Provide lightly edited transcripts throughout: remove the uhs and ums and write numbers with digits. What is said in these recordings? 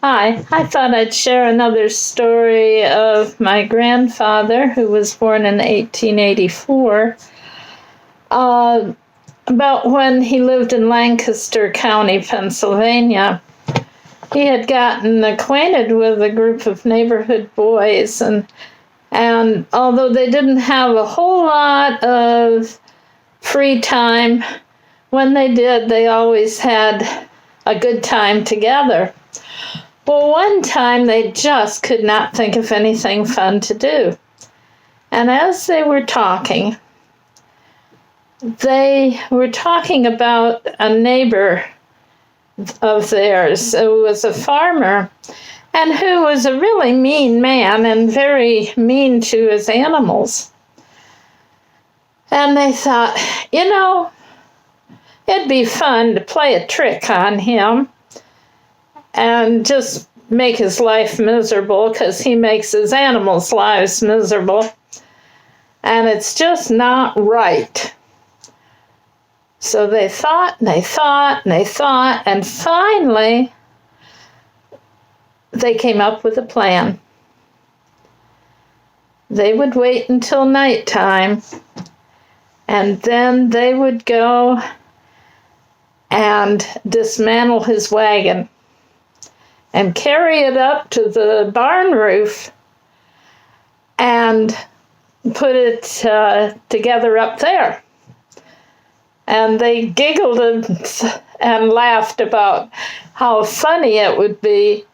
Hi, I thought I'd share another story of my grandfather, who was born in 1884, uh, about when he lived in Lancaster County, Pennsylvania. He had gotten acquainted with a group of neighborhood boys, and although they didn't have a whole lot of free time, when they did, they always had a good time together. Well, one time they just could not think of anything fun to do. And as they were talking about a neighbor of theirs who was a farmer and who was a really mean man and very mean to his animals. And they thought, it'd be fun to play a trick on him and just make his life miserable, because he makes his animals' lives miserable. And it's just not right. So they thought, and they thought, and they thought, and finally they came up with a plan. They would wait until nighttime, and then they would go and dismantle his wagon and carry it up to the barn roof and put it together up there. And they giggled and laughed about how funny it would be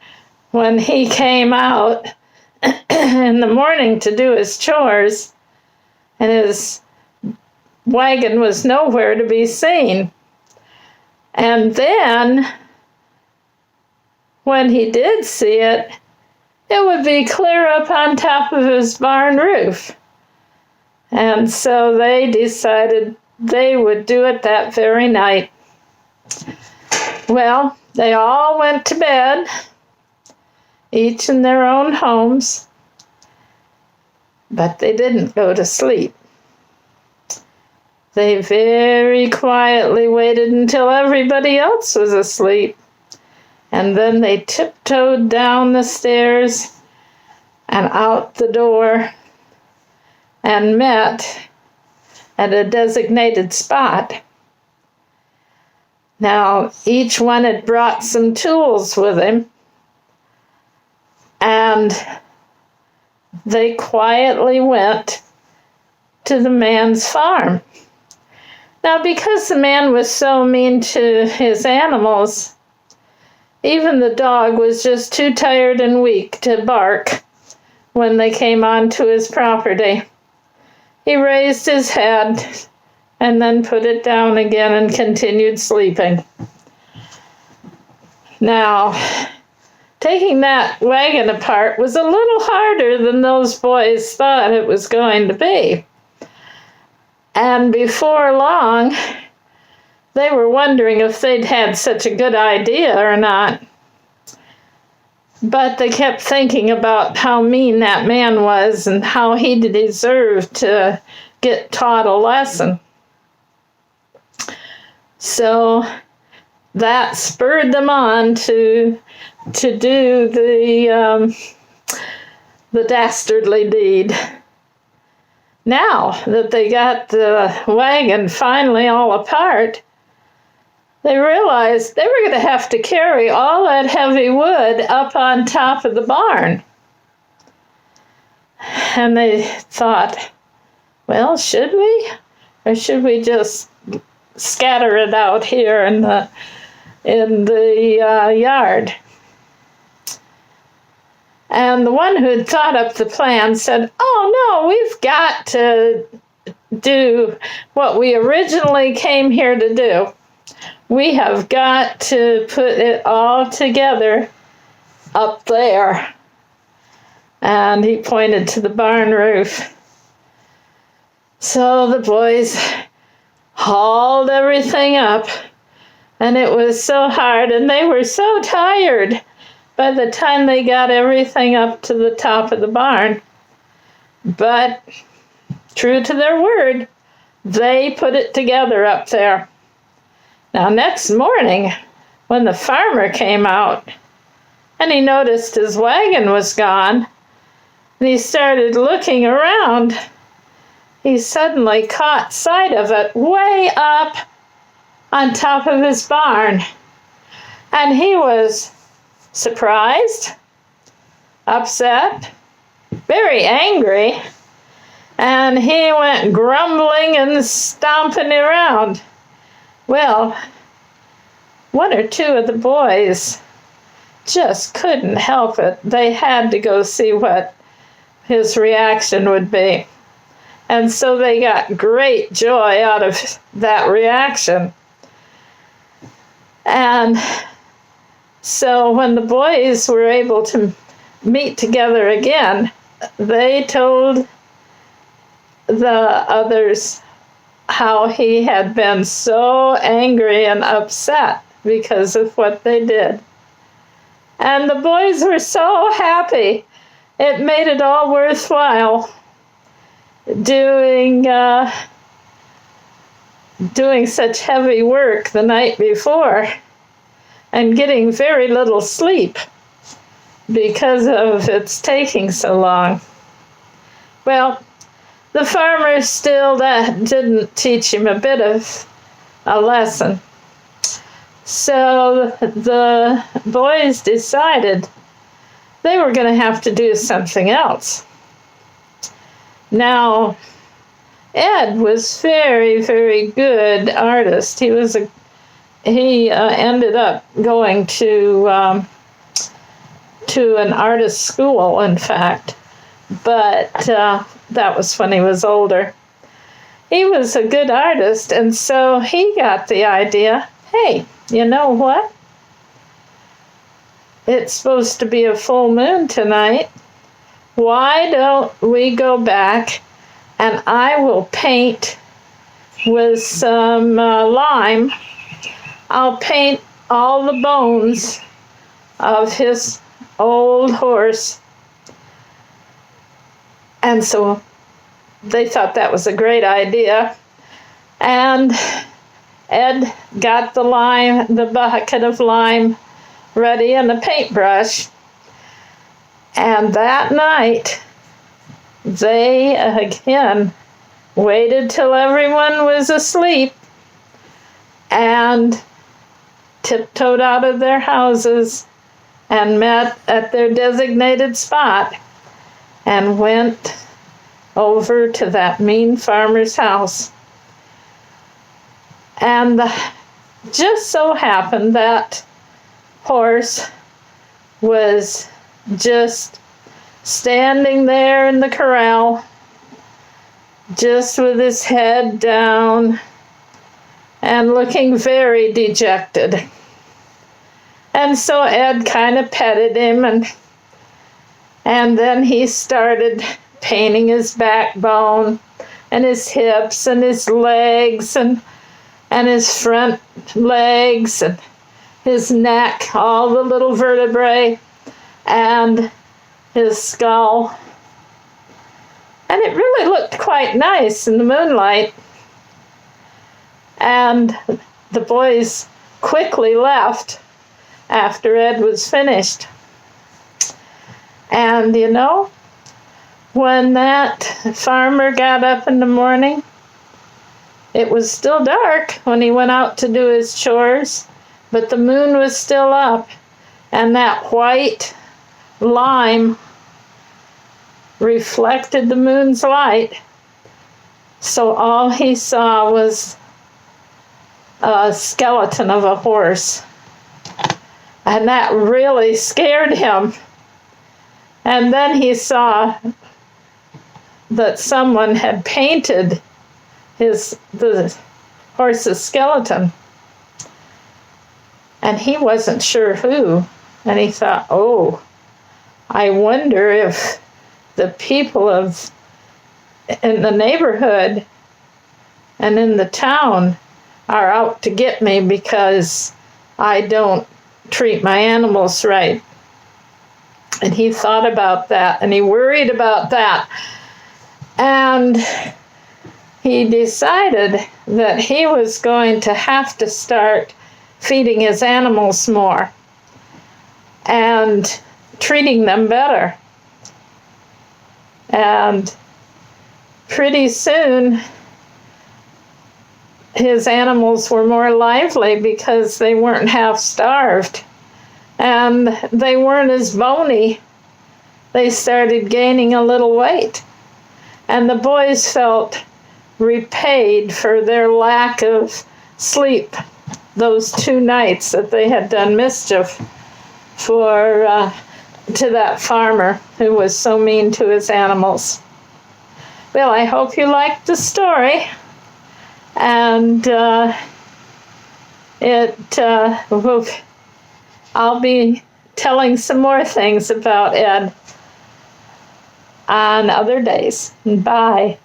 when he came out in the morning to do his chores and his wagon was nowhere to be seen. And then when he did see it, it would be clear up on top of his barn roof. And so they decided they would do it that very night. Well, they all went to bed, each in their own homes, but they didn't go to sleep. They very quietly waited until everybody else was asleep. And then they tiptoed down the stairs and out the door and met at a designated spot. Now, each one had brought some tools with him, and they quietly went to the man's farm. Now, because the man was so mean to his animals, even the dog was just too tired and weak to bark when they came onto his property. He raised his head and then put it down again and continued sleeping. Now, taking that wagon apart was a little harder than those boys thought it was going to be. And before long, they were wondering if they'd had such a good idea or not. But they kept thinking about how mean that man was and how he deserved to get taught a lesson. So that spurred them on to do the dastardly deed. Now that they got the wagon finally all apart, they realized they were going to have to carry all that heavy wood up on top of the barn. And they thought, well, should we? Or should we just scatter it out here in the yard? And the one who had thought up the plan said, oh, no, we've got to do what we originally came here to do. We have got to put it all together up there. And he pointed to the barn roof. So the boys hauled everything up, and it was so hard, and they were so tired by the time they got everything up to the top of the barn. But true to their word, they put it together up there. Now, next morning, when the farmer came out, and he noticed his wagon was gone, and he started looking around. He suddenly caught sight of it way up on top of his barn, and he was surprised, upset, very angry, and he went grumbling and stomping around. Well, one or two of the boys just couldn't help it. They had to go see what his reaction would be. And so they got great joy out of that reaction. And so when the boys were able to meet together again, they told the others how he had been so angry and upset because of what they did. And the boys were so happy. It made it all worthwhile doing such heavy work the night before and getting very little sleep because of its taking so long. Well, the farmer still didn't teach him a bit of a lesson. So the boys decided they were going to have to do something else. Now, Ed was very, very good artist. He ended up going to an artist school, in fact, but that was when he was older. He was a good artist, and so he got the idea, hey, you know what? It's supposed to be a full moon tonight. Why don't we go back and I will paint with some lime. I'll paint all the bones of his old horse. And so they thought that was a great idea. And Ed got the bucket of lime ready and a paintbrush. And that night, they again waited till everyone was asleep and tiptoed out of their houses and met at their designated spot and went over to that mean farmer's house. And just so happened that horse was just standing there in the corral, just with his head down and looking very dejected. And so Ed kind of petted him, and then he started painting his backbone and his hips and his legs and his front legs and his neck, all the little vertebrae, and his skull. And it really looked quite nice in the moonlight. And the boys quickly left after Ed was finished. And you know, when that farmer got up in the morning, it was still dark when he went out to do his chores, but the moon was still up, and that white lime reflected the moon's light. So all he saw was a skeleton of a horse. And that really scared him. And then he saw that someone had painted the horse's skeleton. And he wasn't sure who. And he thought, oh, I wonder if the people in the neighborhood and in the town are out to get me because I don't treat my animals right. And he thought about that, and he worried about that. And he decided that he was going to have to start feeding his animals more. and treating them better. And pretty soon, his animals were more lively because they weren't half starved. And they weren't as bony. They started gaining a little weight. And the boys felt repaid for their lack of sleep those 2 nights that they had done mischief to that farmer who was so mean to his animals. Well, I hope you liked the story. And I'll be telling some more things about Ed on other days. Bye.